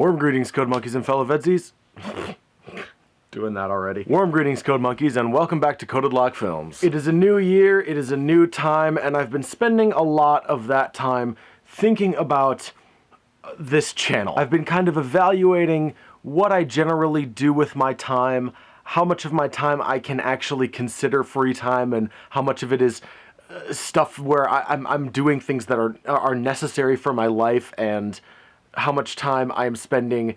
Warm greetings, Code Monkeys and fellow Vedsies. Doing that already. Warm greetings, Code Monkeys, and welcome back to CodedLockFilms. It is a new year, it is a new time, and I've been spending a lot of that time thinking about this channel. I've been kind of evaluating what I generally do with my time, how much of my time I can actually consider free time, and how much of it is stuff where I'm doing things that are necessary for my life, and how much time I'm spending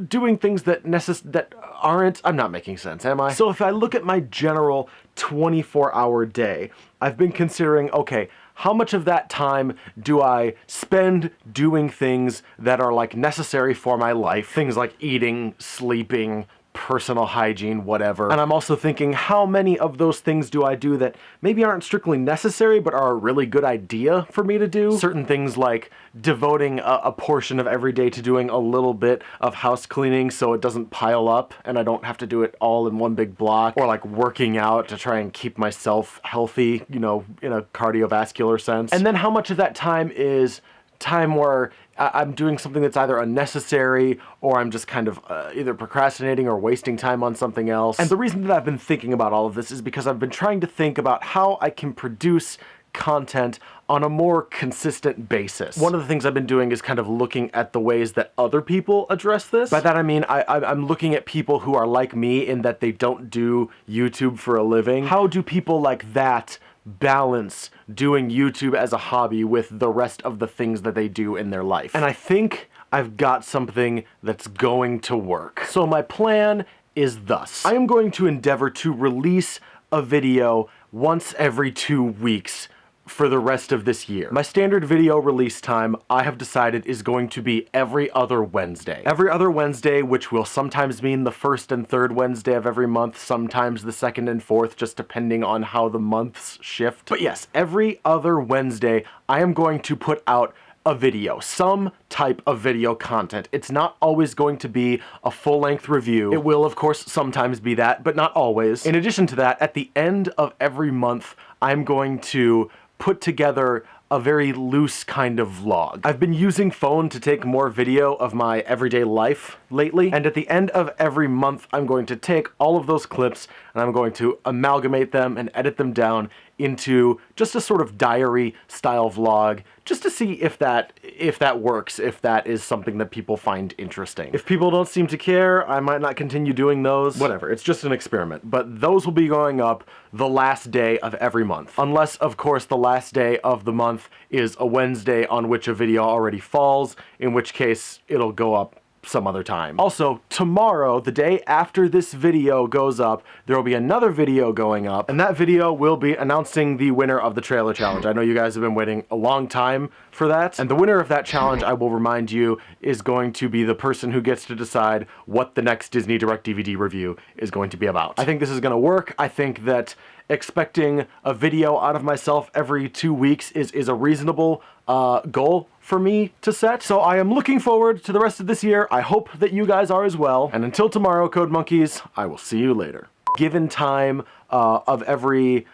doing things that aren't. I'm not making sense, am I? So if I look at my general 24-hour day, I've been considering, okay, how much of that time do I spend doing things that are like necessary for my life? Things like eating, sleeping, personal hygiene, whatever. And I'm also thinking, how many of those things do I do that maybe aren't strictly necessary, but are a really good idea for me to do? Certain things like devoting a portion of every day to doing a little bit of house cleaning so it doesn't pile up and I don't have to do it all in one big block. Or like working out to try and keep myself healthy, you know, in a cardiovascular sense. And then how much of that time is time where I'm doing something that's either unnecessary or I'm just kind of either procrastinating or wasting time on something else. And the reason that I've been thinking about all of this is because I've been trying to think about how I can produce content on a more consistent basis. One of the things I've been doing is kind of looking at the ways that other people address this. By that I mean I'm looking at people who are like me in that they don't do YouTube for a living. How do people like that balance doing YouTube as a hobby with the rest of the things that they do in their life? And I think I've got something that's going to work. So my plan is thus. I am going to endeavor to release a video once every 2 weeks for the rest of this year. My standard video release time, I have decided, is going to be every other Wednesday. Every other Wednesday, which will sometimes mean the first and third Wednesday of every month, sometimes the second and fourth, just depending on how the months shift. But yes, every other Wednesday, I am going to put out a video, some type of video content. It's not always going to be a full-length review. It will, of course, sometimes be that, but not always. In addition to that, at the end of every month, I'm going to put together a very loose kind of vlog. I've been using phone to take more video of my everyday life lately, and at the end of every month, I'm going to take all of those clips and I'm going to amalgamate them and edit them down into just a sort of diary style vlog, just to see if that works, if that is something that people find interesting. If people don't seem to care, I might not continue doing those. Whatever, it's just an experiment. But those will be going up the last day of every month. Unless, of course, the last day of the month is a Wednesday on which a video already falls, in which case it'll go up some other time. Also, tomorrow, the day after this video goes up, there will be another video going up, and that video will be announcing the winner of the trailer challenge. I know you guys have been waiting a long time for that, and the winner of that challenge, I will remind you, is going to be the person who gets to decide what the next Disney Direct DVD review is going to be about. I think this is gonna work. I think that expecting a video out of myself every 2 weeks is a reasonable goal for me to set. So I am looking forward to the rest of this year. I hope that you guys are as well. And until tomorrow, Code Monkeys, I will see you later. Given time of every